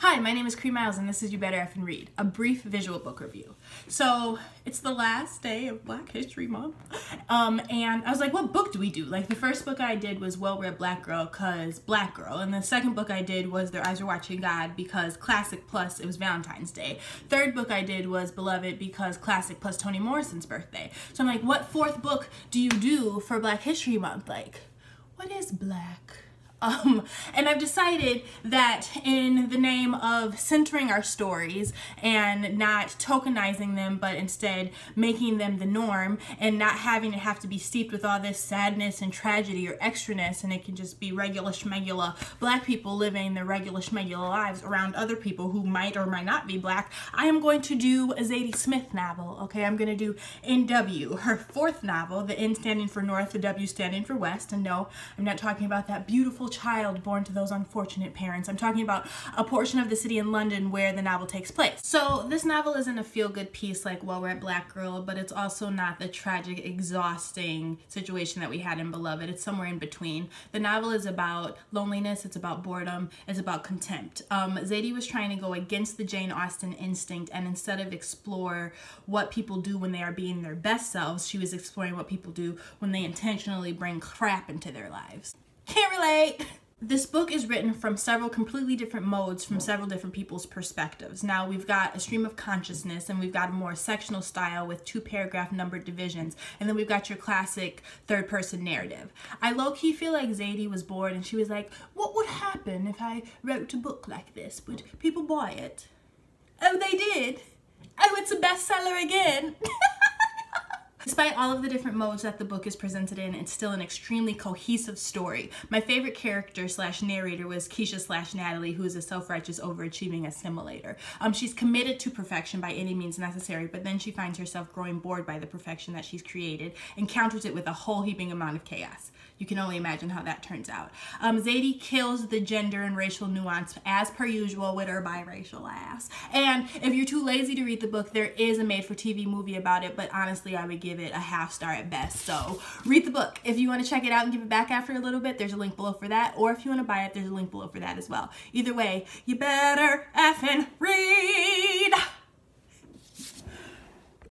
Hi, my name is Cree Miles and this is You Better Effin' Read, a brief visual book review. So it's the last day of Black History Month, and I was like, what book do we do? Like, the first book I did was Well Read Black Girl because Black Girl, and the second book I did was Their Eyes Were Watching God because Classic plus it was Valentine's Day. Third book I did was Beloved because Classic plus Toni Morrison's birthday. So I'm like, what fourth book do you do for Black History Month? Like, what is black? And I've decided that in the name of centering our stories and not tokenizing them, but instead making them the norm and not having to have to be steeped with all this sadness and tragedy or extraness, and it can just be regular schmegula black people living their regular schmegula lives around other people who might or might not be black, I am going to do a Zadie Smith novel, okay? I'm going to do NW, her fourth novel, the N standing for North, the W standing for West, and no, I'm not talking about that beautiful child born to those unfortunate parents. I'm talking about a portion of the city in London where the novel takes place. So this novel isn't a feel-good piece like Well Read Black Girl, but it's also not the tragic, exhausting situation that we had in Beloved. It's somewhere in between. The novel is about loneliness, it's about boredom, it's about contempt. Zadie was trying to go against the Jane Austen instinct, and instead of explore what people do when they are being their best selves, she was exploring what people do when they intentionally bring crap into their lives. Can't relate! This book is written from several completely different modes from several different people's perspectives. Now we've got a stream of consciousness, and we've got a more sectional style with 2-paragraph numbered divisions, and then we've got your classic third-person narrative. I low-key feel like Zadie was bored and she was like, what would happen if I wrote a book like this? Would people buy it? Oh, they did! Oh, it's a bestseller again! Despite all of the different modes that the book is presented in, it's still an extremely cohesive story. My favorite character slash narrator was Keisha slash Natalie, who is a self-righteous overachieving assimilator. She's committed to perfection by any means necessary, but then she finds herself growing bored by the perfection that she's created and counters it with a whole heaping amount of chaos. You can only imagine how that turns out. Zadie kills the gender and racial nuance as per usual with her biracial ass. And if you're too lazy to read the book, there is a made-for-TV movie about it, but honestly I would give it a half-star at best. So read the book. If you want to check it out and give it back after a little bit, there's a link below for that. Or if you want to buy it, there's a link below for that as well. Either way, you better effing read!